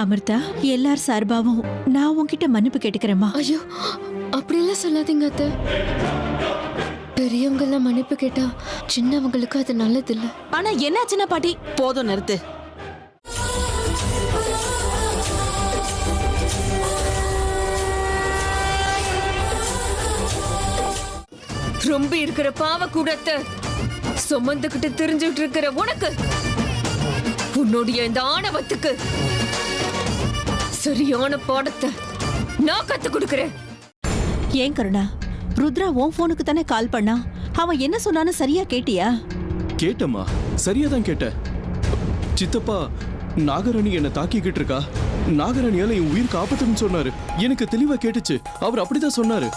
அமிர்தா, எல்லார் சார்பாவும் நான் உன்கிட்ட மன்னிப்பு கேட்டுக்கிறேம்மா. ஐயோ, அப்படியெல்லாம் சொல்லாதீங்க அத்தை. பெரியவங்க எல்லாம் மன்னிப்பு கேட்டா சின்னவங்களுக்கு அது நல்லது இல்ல. ஆனா என்னாச்சுன்னா பாட்டி, போதும் நிறுத்து. ரொம்ப இருக்கிற பாவ கூடத்தை சுமந்துக்கிட்டு தெரிஞ்சுட்டு இருக்கிற உனக்கு, உன்னுடைய இந்த ஆணவத்துக்கு சரியான பாடத்தை நான் கத்து கொடுக்கிறேன். ஏன் கருணா, ருத்ரா உன் போனுக்கு தானே கால் பண்ணா? அவன் என்ன சொன்னான்னு சரியா கேட்டியா? கேட்டம்மா, சரியா தான் கேட்டேன். சித்தப்பா நாகராணி என்ன தாக்கிக்கிட்டு இருக்கா, நாகராணியால என் உயிருக்கு ஆபத்துன்னு சொன்னாரு. எனக்கு தெளிவா கேட்டுச்சு. அவர் அப்படிதான் சொன்னாரு.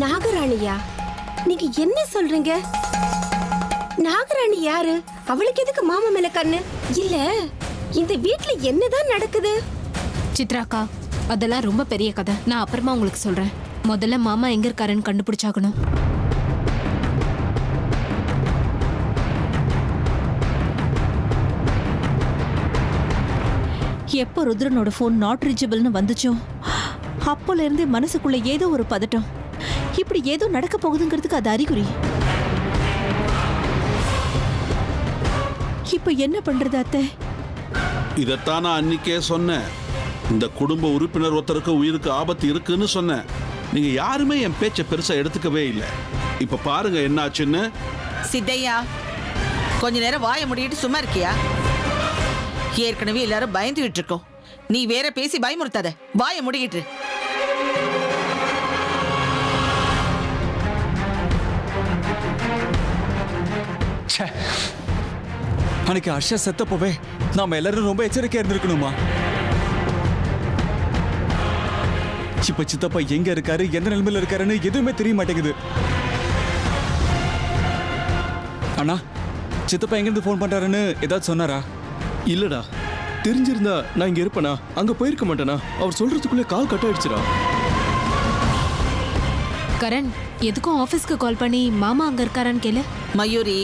நாகராணியா? நீங்க என்ன சொல்றீங்க? நாகராணி யாரு? அவளுக்கு எதுக்கு மாமா மேல கண்ணு? இல்ல, இந்த வீட்ல என்னதான் நடக்குது? சித்ராக்கா, அதெல்லாம் ரொம்ப பெரிய கதை. நான் அப்புறமா உங்களுக்கு சொல்றேன். முதல்ல மாமா எங்க இருக்காருன்னு கண்டுபிடிச்சாகணும். எப்போ ருத்ரனோட போன் நாட் ரீச்சபிள்னு வந்துச்சோ அப்போல இருந்தே மனசுக்குள்ள ஏதோ ஒரு பதட்டம். இப்படி ஏதோ நடக்க போகுதுங்கிறதுக்கு அது அறிகுறி. இப்ப என்ன பண்றது அத்தை? இதைத்தான் நான் அன்னைக்கே சொன்னேன். இந்த குடும்ப உறுப்பினர் ஒருத்தருக்கு உயிருக்கு ஆபத்து இருக்குன்னு சொன்னேன். நீங்க யாருமே என் பேச்சை பெருசா எடுத்துக்கவே இல்லை. இப்ப பாருங்க என்ன ஆச்சுன்னு. சித்தையா, கொஞ்ச நேரம் வாயை முடிட்டு சும்மா இருக்கியா? ஏற்கனவே எல்லாரும் பயந்துகிட்டு இருக்கோம். நீ வேற பேசி பயமுறுத்தாத. வாயை முடிக்கிட்டு. அன்னைக்கு ஹர்ஷா செத்தப்போவே நாம எல்லாரும் ரொம்ப எச்சரிக்கையா இருந்திருக்கணுமா? இப்ப சித்தப்பா எங்க இருக்காரு, எந்த நிலைமையில இருக்காருன்னு எதுவுமே தெரிய மாட்டேங்குது. அண்ணா, சித்தப்பா எங்க இருந்து போன் பண்றாருன்னு ஏதாவது சொன்னாரா? இல்லடா, தெரிஞ்சிருந்தா நான் இங்க இருப்பேனா? அங்க போயிருக்க மாட்டேனா? அவர் சொல்றதுக்குள்ளே கால் கட் ஆயிடுச்சுடா. கரண், எதுக்கும் ஆபீஸ்க்கு கால் பண்ணி மாமா அங்க இருக்காரான்னு கேளு. மயூரி,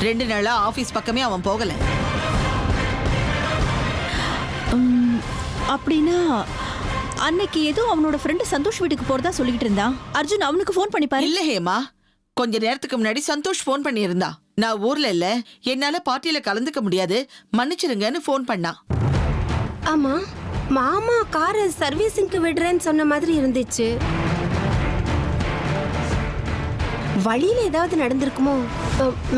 2 நாளா ஆபீஸ் பக்கமே அவன் போகல. அப்படின்னா அன்னைக்கு ஏதோ அவனோட ஃப்ரெண்டு சந்தோஷ் வீட்டுக்கு போறதா சொல்லிட்டு இருந்தான். அர்ஜுன் அவனுக்கு போன் பண்ணி பாரு. இல்ல ஹேமா, கொஞ்ச நேரத்துக்கு முன்னாடி சந்தோஷ் போன் பண்ணி இருந்தா. நான் ஊர்ல இல்ல, என்னால பார்ட்டியில கலந்துக்க முடியாது, மன்னிச்சிருங்கன்னு போன் பண்ணா. ஆமா, மாமா காரை சர்வீசிங்க்கு விடுறேன்னு சொன்ன மாதிரி இருந்துச்சு. வழியில ஏதாவது நடந்திருக்குமோ?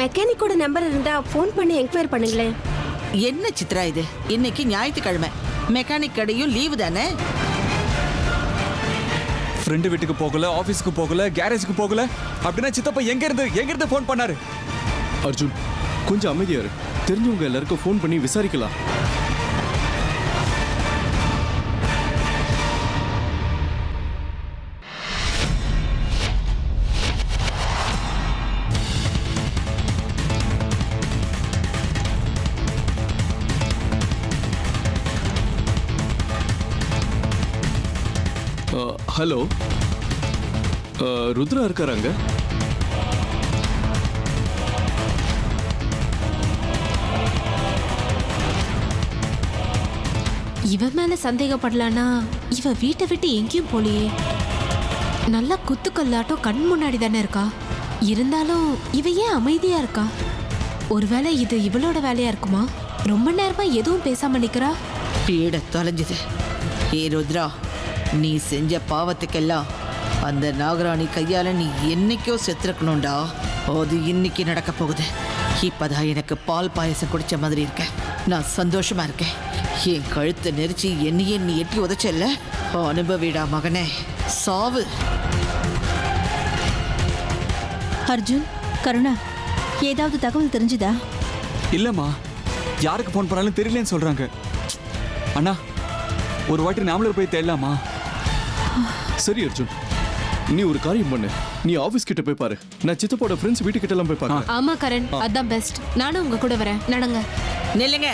மெக்கானிக்கோட நம்பர் இருந்தா போன் பண்ணி என்கொயரி பண்ணுங்களேன். என்ன சித்ரா இது? இன்னைக்கு ஞாயிற்றுக்கிழமை, மெக்கானிக் கடையும் லீவு தானே? ஃப்ரெண்டு வீட்டுக்கு போகல, ஆபீஸ்க்கு போகல, கேரேஜுக்கு போகல. அப்படின்னா சித்தப்பா எங்க இருந்து போன் பண்ணாரு? அர்ஜுன், கொஞ்சம் அமைதியா இரு. தெரிஞ்சவங்க எல்லாருக்கும் ஃபோன் பண்ணி விசாரிக்கலாம். ஹலோ, ருத்ரா இருக்காராங்க? இவ மேல சந்தேகப்படலானா இவ வீட்டை விட்டு எங்கேயும் போலியே. நல்லா குத்துக்கல்லாட்டம் கண் முன்னாடி தானே இருக்கா. இருந்தாலும் இவ ஏன் அமைதியா இருக்கா? ஒருவேளை இது இவளோட வேலையா இருக்குமா? ரொம்ப நேரமா எதுவும் பேசாம நிக்கிறா. பீட தொலைஞ்சுது. ஏ ருத்ரா, நீ செஞ்ச பாவத்துக்கெல்லாம் அந்த நாகராணி கையால நீ என்னைக்கோ செத்துருக்கணும்டா. அது இன்னைக்கு நடக்க போகுது. இப்பதான் எனக்கு பால் பாயசம் குடிச்ச மாதிரி இருக்க. நான் சந்தோஷமா இருக்கேன். என் கழுத்தை நெரிச்சு என்னையே நீ எட்டி உதைச்சல்ல, அனுபவிடா மகனே, சாவு. அர்ஜுன், கருணா, ஏதாவது தகவல் தெரிஞ்சுதா? இல்லம்மா, யாருக்கு போன் பண்ணாலும் தெரியலன்னு சொல்றாங்க. அண்ணா, ஒரு வாட்டி நாமளே போய் தேடலாமா? சரி அர்ஜுன், நீ ஒரு காரியம் பண்ணு. நீ ஆபீஸ் கிட்ட போய் பாரு. நான் சித்தப்போட ஃப்ரெண்ட்ஸ் வீட்டு கிட்ட எல்லாம் போய் பாரு. ஆமா கரண், அதான் பெஸ்ட். நானும் உங்க கூட வரேன். நடங்க. நில்லுங்க.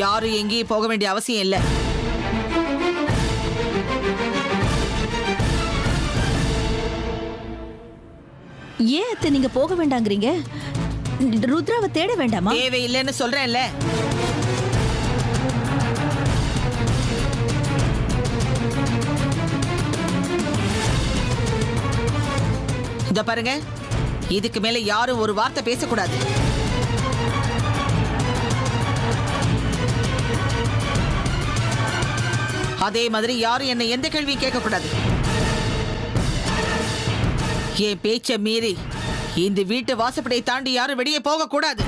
யாரும் எங்கேயும் போக வேண்டிய அவசியம் இல்லை. ஏன் அத்தை நீங்க போக வேண்டாங்கிறீங்க? ருத்ராவை தேட வேண்டாமா? தேவையில்லைன்னு சொல்றேன்ல. இத பாருங்க, இதுக்கு மேல யாரும் ஒரு வார்த்தை பேசக்கூடாது. அதே மாதிரி யாரும் என்னை எந்த கேள்வியும் கேட்கக்கூடாது. என் பேச்ச மீறி இந்த வீட்டு வாசப்படியை தாண்டி யாரும் வெளியே போக கூடாது.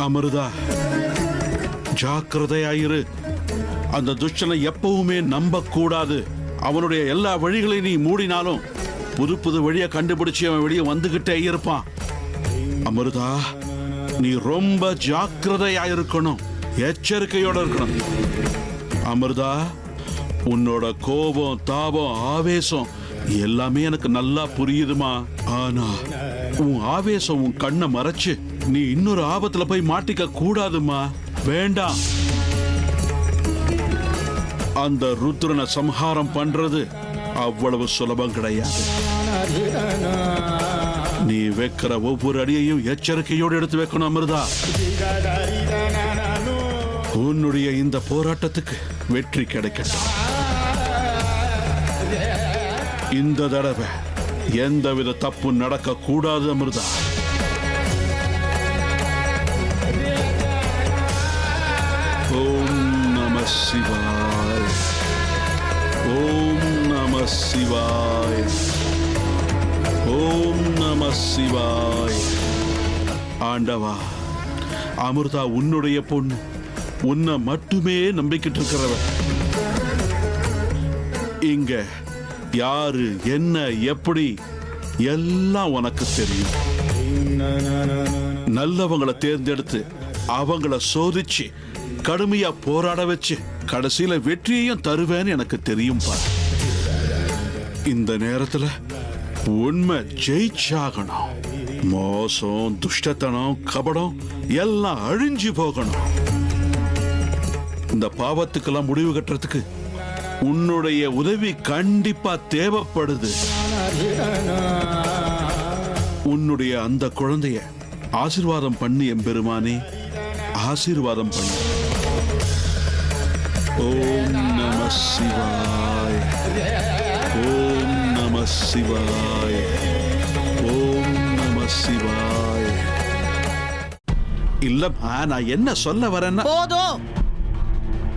அமிர்தா, ஜாக்கிரதையாயிரு. அந்த துஷ்டனை எப்பவுமே நம்ப கூடாது. அவனுடைய எல்லா வழிகளையும் நீ மூடினாலும் புது புது வழியை கண்டுபிடிச்சு அவன் வெளியே வந்துகிட்டே இருப்பான். அமிர்தா, நீ ரொம்ப ஜாக்கிரதையாயிருக்கணும், எச்சரிக்கையோட இருக்கணும். அமிர்தா, உன்னோட கோபம், தாபம், ஆவேசம் எல்லாமே எனக்கு நல்லா புரியுதுமா. ஆனா உன் ஆவேசம் உன் கண்ணை மறைச்சு நீ இன்னொரு ஆபத்துல போய் மாட்டிக்க கூடாதுமா. வேண்டாம். அந்த ருத்ரனை சம்ஹாரம் பண்றது அவ்வளவு சுலபம் கிடையாது. நீ வைக்கிற ஒவ்வொரு அடியையும் எச்சரிக்கையோடு எடுத்து வைக்கணும் அமிர்தா. உன்னுடைய இந்த போராட்டத்துக்கு வெற்றி கிடைக்கட்டும். இந்த தடவை எந்தவித தப்பு நடக்க கூடாது அமிர்தா. ஓம் நம சிவாய, ஓம் நம சிவாய, ஓம் நம சிவாய. ஆண்டவா, அமிர்தா உன்னுடைய பொண்ணு, உன்னை மட்டுமே நம்பிக்கிட்டு இருக்கிறவ. இங்க யாரு என்ன எப்படி எல்லாம் உனக்கு தெரியும். நல்லவங்களை தேர்ந்தெடுத்து அவங்கள சோதிச்சு கடுமையா போராட வச்சு கடைசியில வெற்றியையும் தருவேன்னு எனக்கு தெரியும் பார். இந்த நேரத்துல உண்மை ஜெயிச்சாகணும். மோசம், துஷ்டத்தனம், கபடம் எல்லாம் அழிஞ்சு போகணும். இந்த பாவத்துக்கெல்லாம் முடிவு கட்டுறதுக்கு உன்னுடைய உதவி கண்டிப்பா தேவைப்படுது. உன்னுடைய அந்த குழந்தைய ஆசீர்வாதம் பண்ணி எம்பெருமானே, ஆசீர்வாதம் பண்ணு. ஓம் நம சிவாய, ஓம் நம சிவாய, ஓம் நம சிவாய. இல்லம்மா, நான் என்ன சொல்ல வரேன்னா, போதும்.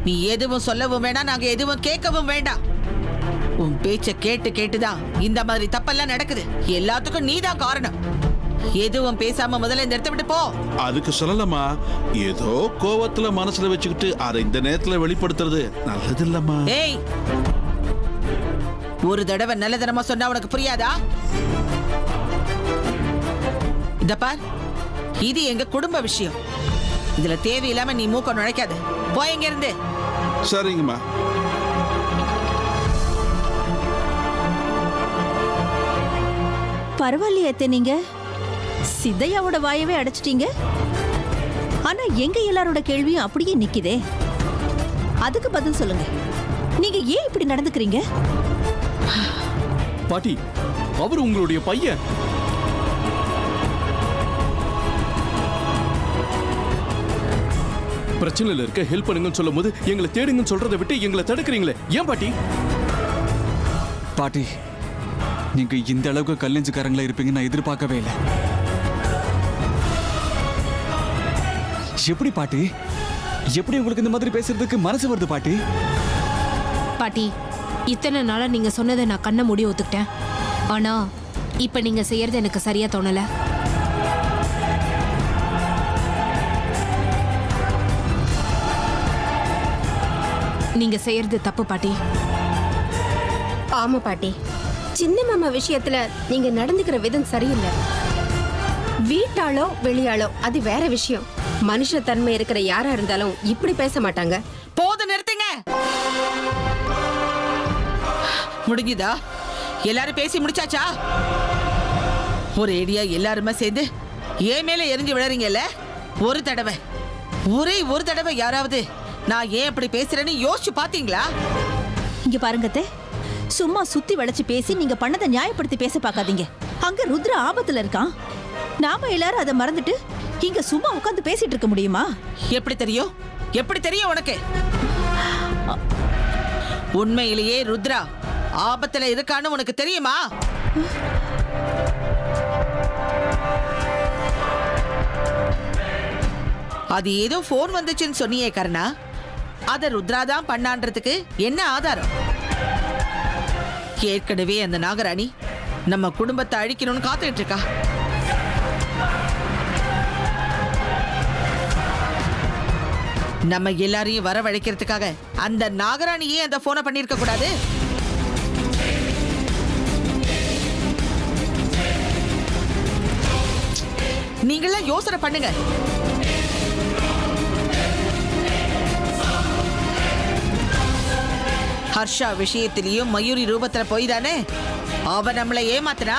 நீ எதுவும் சொல்லவும் வேண்டாம், நாங்க எதுவும் கேட்கவும் வேண்டாம். உன் பேச்ச கேட்டு கேட்டுதான் இந்த மாதிரி தப்பெல்லாம் நடக்குது. எல்லாத்துக்கும் நீதான் காரணம். எதுவும் பேசாம முதல்ல இந்த இடத்த விட்டு போ. அதுக்கு சொல்லலமா, ஏதோ கோவத்துல மனசுல வச்சுக்கிட்டு அதை இந்த நேரத்துல வெளிப்படுத்துறது நல்லது இல்லம்மா. ஏய், ஒரு தடவை நல்லதனமா சொன்னா உனக்கு புரியாதா? இந்த பார், இது எங்க குடும்ப விஷயம். இதுல தேவையில்லாம நீ மூக்க நுழைக்காத. போய் எங்க இருந்து. சரிங்கம்மா. பரவாயில்லையே அத்தை, நீங்க சித்தையாவோட வாயவே அடைச்சிட்டீங்க. ஆனா எங்க எல்லாரோட கேள்வியும் அப்படியே நிக்குதே. அதுக்கு பதில் சொல்லுங்க. நீங்க ஏன் இப்படி நடந்துக்கிறீங்க? பாட்டி, அவர் உங்களுடைய பையன். பிரச்சனையில இருக்க ஹெல்ப் பண்ணுங்கன்னு சொல்லும் போது எங்களை தேடுங்கன்னு சொல்றதை விட்டு எங்களை தடுக்கிறீங்களே, ஏன் பாட்டி? பாட்டி, நீங்க இந்த அளவுக்கு கல்லெஞ்சுக்காரங்களா இருப்பீங்க நான் எதிர்பார்க்கவே இல்லை. எப்படி பாட்டி, எப்படி உங்களுக்கு இந்த மாதிரி பேசுறதுக்கு மனசு வருது பாட்டி? பாட்டி, இத்தனை நாளா நீங்க சொன்னதை நான் கண்ண மூடி ஒத்துக்கிட்டேன். ஆனா இப்ப நீங்க செய்யறது எனக்கு சரியா தோணல. நீங்க செய்யறது தப்பு பாட்டி. ஆமா பாட்டி, சின்ன மாமா விஷயத்துல நீங்க நடந்துக்கிற விதம் சரியில்லை. வீட்டாளோ வெளியாளோ அது வேற விஷயம். மனுஷ தன்மை இருக்கிற யாரா இருந்தாலும் இப்படி பேச மாட்டாங்க. போது நிறுத்துங்க. முடிஞ்சுதா? எல்லாரும் பேசி முடிச்சாச்சா? ஒரு ஏடியா எல்லாருமே சேர்ந்து ஏன் மேல எரிஞ்சு விழறீங்கல்ல? ஒரே ஒரு தடவை யாராவது நான் ஏன் அப்படி பேசுறேன்னு யோசிச்சு பாத்தீங்களா? இங்க பாருங்கத்தே, சும்மா சுத்தி வளைச்சு பேசி நீங்க பண்ணதை நியாயப்படுத்தி பேச பார்க்காதீங்க. அங்க ருத்ர ஆபத்துல இருக்கான். நாம எல்லாரும் அதை மறந்துட்டு இங்க சும்மா உட்கார்ந்து பேசிட்டு இருக்க முடியுமா? எப்படி தெரியும்? எப்படி தெரியும் உனக்கு? உண்மையிலேயே ருத்ரா ஆபத்துல இருக்கான்னு உனக்கு தெரியுமா? அது ஏதோ போன் வந்துச்சுன்னு சொன்னியே கருணா, அத ருத்ரா தான் பண்ணான்றதுக்கு என்ன ஆதாரம்? ஏற்கனவே அந்த நாகராணி நம்ம குடும்பத்தை அழிக்கணும்னு காத்துக்கிட்டு இருக்கா. நம்ம எல்லாரையும் வரவழைக்கிறதுக்காக அந்த நாகராணியே அந்த போனை பண்ணிருக்க கூடாது. நீங்களாம் யோசனை பண்ணுங்க. ஹர்ஷா விஷயத்திலையும் மயூரி ரூபத்துல போய் தானே அவ நம்மளை ஏமாத்துனா.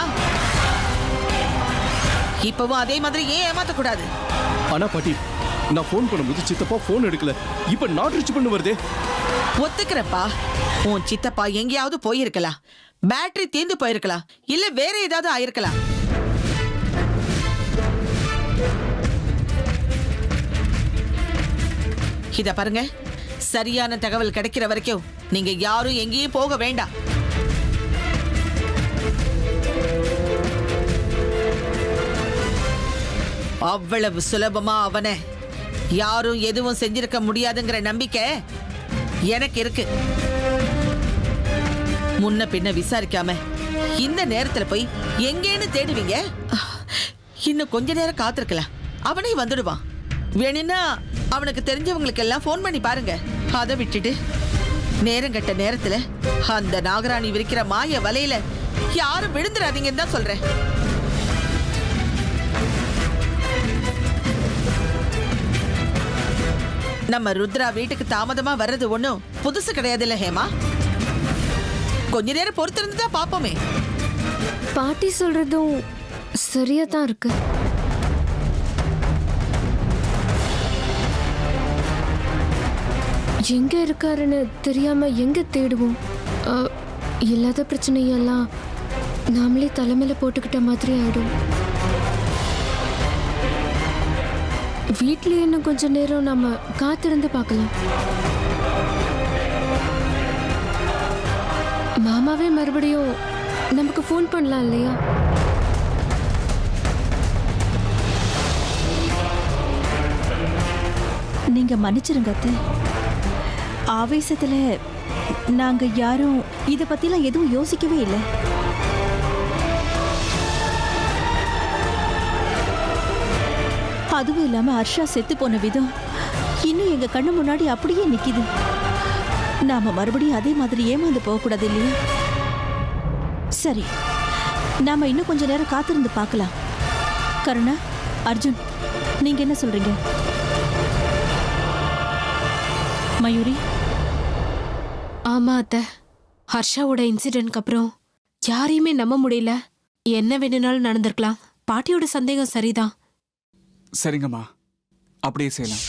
இப்பவும் அதே மாதிரி ஏன் ஏமாத்த கூடாது? ஆனா பாட்டி, நான் ஃபோன் பண்ணும்போது சித்தப்பா ஃபோன் எடுக்கல. இப்ப நாட் ரீச் பண்ண வருதே. ஒத்துக்கிறப்பா, உன் சித்தப்பா எங்கேயாவது போயிருக்கலாம். பேட்டரி தீர்ந்து போயிருக்கலாம், இல்ல வேற ஏதாவது ஆயிருக்கலாம். இத பாருங்க, சரியான தகவல் கிடைக்கிற வரைக்கும் நீங்க யாரும் எங்கேயும் போக வேண்டாம். அவ்வளவு சுலபமா அவனை யாரும் எதுவும் செஞ்சிருக்க முடியாதுங்கிற நம்பிக்கை எனக்கு இருக்கு. முன்ன பின்ன விசாரிக்காம இந்த நேரத்துல போய் எங்கேன்னு தேடுவீங்க? இன்னும் கொஞ்ச நேரம் காத்திருக்கலாம், அவனே வந்துடுவான். வேணும்னா அவனுக்கு தெரிஞ்சவங்களுக்கு எல்லாம் போன் பண்ணி பாருங்க. அதை விட்டுட்டு நேரங்கட்ட நேரத்துல அந்த நாகராணி விரிக்கிற மாய வலையில யாரும் விழுந்துடாதீங்கன்னு தான் சொல்றேன். நம்ம ருத்ரா வீட்டுக்கு தாமதமா வர்றது ஒண்ணும் புதுசு கிடையாது இல்ல ஹேமா? கொஞ்ச நேரம் பொறுத்திருந்து தான் பாப்போமே. பாட்டி சொல்றதும் சரியா தான் இருக்கு. எங்க இருக்காருன்னு தெரியாம எங்க தேடுவோம்? இல்லாத பிரச்சனையெல்லாம் நாமளே தலைமையில போட்டுக்கிட்ட மாதிரி ஆயிடும். வீட்லயே இன்னும் கொஞ்ச நேரம் நம்ம காத்திருந்து பார்க்கலாம். மாமாவே மறுபடியும் நமக்கு ஃபோன் பண்ணலாம் இல்லையா? நீங்க மன்னிச்சிருங்க அத்தை. ஆவேசத்துல நாங்க யாரும் இத பத்திலாம் எதுவும் யோசிக்கவே இல்லை. அதுவும் இல்லாம ஹர்ஷா செத்து போன விதம் இன்னும் எங்க கண்ணு முன்னாடி அப்படியே நிக்குது. நாம மறுபடியும் அதே மாதிரி ஏமாந்து போக கூடாது இல்லையா? சரி, நாம இன்னும் கொஞ்ச நேரம் காத்திருந்து பார்க்கலாம். கருணா, அர்ஜுன், நீங்க என்ன சொல்றீங்க? மயூரி? ஆமா அத்தை, ஹர்ஷாவோட இன்சிடென்ட்க்கு அப்புறம் யாரையுமே நம்ப முடியல. என்ன வேணும்னாலும் நடந்திருக்கலாம். பாட்டியோட சந்தேகம் சரிதான். சரிங்கம்மா, அப்படியே செய்யலாம்.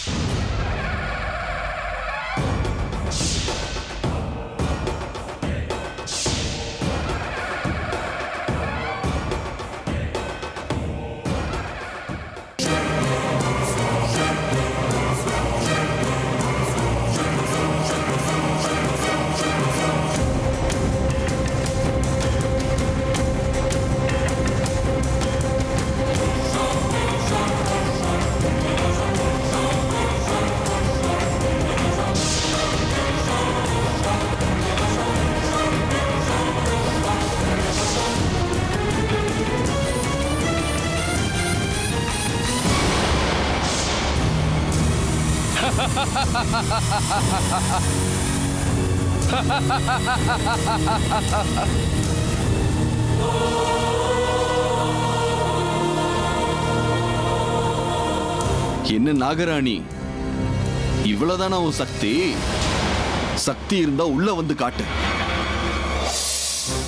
என்ன நாகராணி, இவ்வளவுதானா உன் சக்தி? சக்தி இருந்தா உள்ள வந்து காட்டு.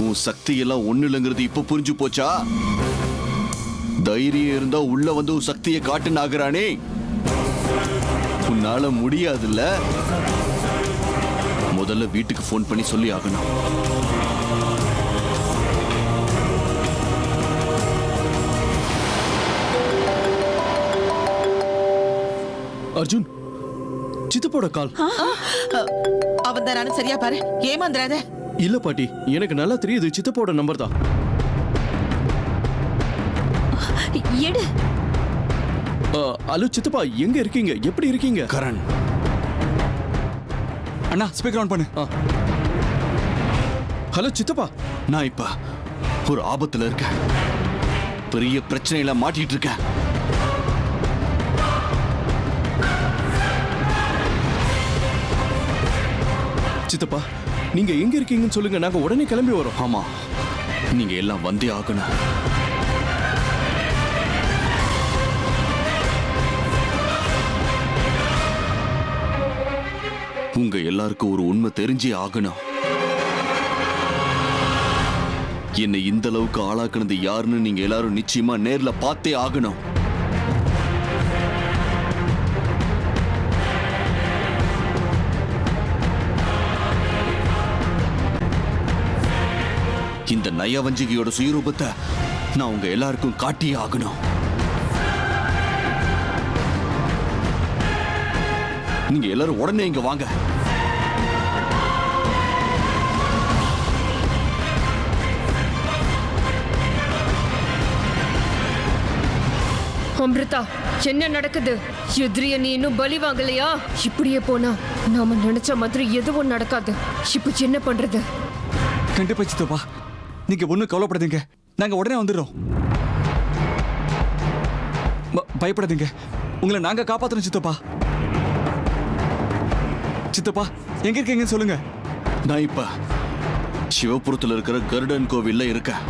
உன் சக்தி எல்லாம் ஒண்ணு இல்லைங்கிறது இப்ப புரிஞ்சு போச்சா? தைரியம் இருந்தா உள்ள வந்து உன் சக்தியை காட்டு நாகராணி. உன்னால முடியாதுல்ல? முதல்ல வீட்டுக்கு போன் பண்ணி சொல்லி ஆகணும். அர்ஜுன், சித்தப்போட கால். அவன் தான் நானும் சரியா பாரு, ஏமாந்துறாத. இல்ல பாட்டி, எனக்கு நல்லா தெரியுது சித்தப்போட நம்பர் தான். எடு. ஹலோ சித்தப்பா, எங்க இருக்கீங்க? எப்படி இருக்கீங்க? கரண், அண்ணா ஸ்பீக்கர் ஆன் பண்ணு. ஹலோ சித்தப்பா. நான் இப்ப ஒரு ஆபத்துல இருக்கேன். பெரிய பிரச்சனையில மாட்டிட்டு இருக்கேன். சித்தப்பா, நீங்க எங்க இருக்கீங்கன்னு சொல்லுங்க, நாங்க உடனே கிளம்பி வரோம். ஆமா, நீங்க எல்லாம் வந்தே ஆகணும். உங்க எல்லாருக்கும் ஒரு உண்மை தெரிஞ்சே ஆகணும். என்னை இந்த அளவுக்கு ஆளாக்குனது யாருன்னு நீங்க எல்லாரும் நிச்சயமா நேர்ல பார்த்தே ஆகணும். இந்த நயவஞ்சிகையோட சுயரூபத்தை நான் உங்க எல்லாருக்கும் காட்டியே ஆகணும். நீங்க எல்லாரும் உடனே இங்க வாங்க. அமிர்தா, என்ன நடக்குது? எதிரிய நீ இன்னும் பலி வாங்கலையா? இப்படியே போனா நாம நினைச்ச மாதிரி எதுவும் நடக்காது. இப்ப என்ன பண்றது? கண்டிப்பா சித்தப்பா, நீங்க ஒண்ணும் கவலைப்படாதீங்க, நாங்க உடனே வந்துடுறோம். பயப்படாதீங்க, உங்களை நாங்க காப்பாத்துறோம் சித்தப்பா. சித்தப்பா, எங்க இருக்கீங்கன்னு சொல்லுங்க. நான் இப்ப சிவபுரத்துல இருக்கிற கருடன் கோவில்ல இருக்கேன்.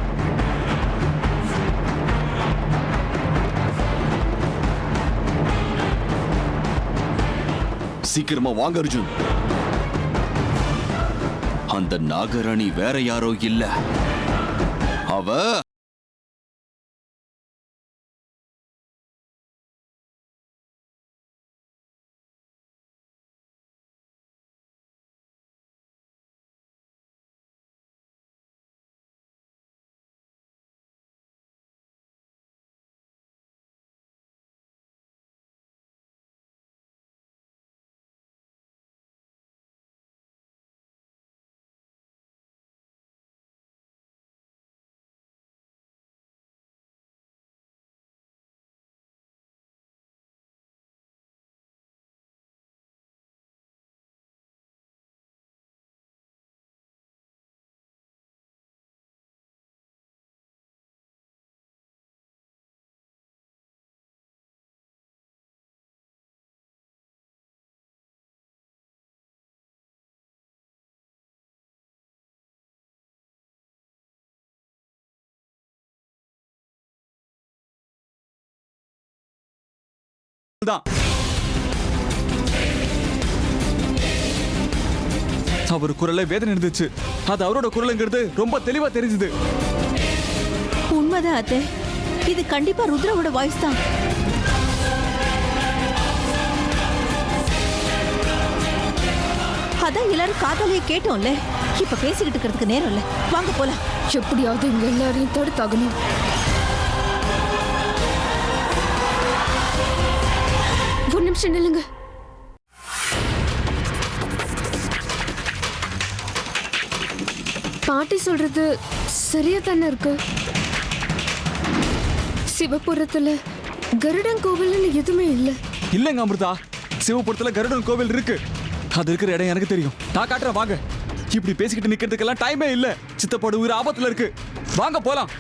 சீக்கிரமா வாங்க அர்ஜுன். அந்த நாகராணி வேற யாரோ இல்ல, அவ தான் அவர் குரல்ல வேதனை இருந்துச்சு. அது அவரோட குரலுங்கிறது ரொம்ப தெளிவா தெரிஞ்சது. உண்மைதான் அத்தை, இது கண்டிப்பா ருத்ராவோட வாய்ஸ் தான். அதான் எல்லாரும் காதாலேயே கேட்டோம்ல. இப்ப பேசிக்கிட்டு இருக்கிறதுக்கு நேரம் இல்ல, வாங்க போலாம். எப்படியாவது இங்க எல்லாரையும் தடுத்தாகணும். ஒரு நிமிஷம் நில்லுங்க. பாட்டி சொல்றது சரியா தானே இருக்கு. சிவபுரத்துல கருடன் கோவில்னு எதுவுமே இல்ல. இல்லங்க அமிர்தா, சிவபுரத்துல கருடன் கோவில் இருக்கு. அது இருக்கிற இடம் எனக்கு தெரியும், நான் காட்டுறேன் வாங்க. இப்படி பேசிக்கிட்டு நிக்கிறதுக்கெல்லாம் டைமே இல்ல. சித்தப்பாடு உயிர் ஆபத்துல இருக்கு, வாங்க போலாம்.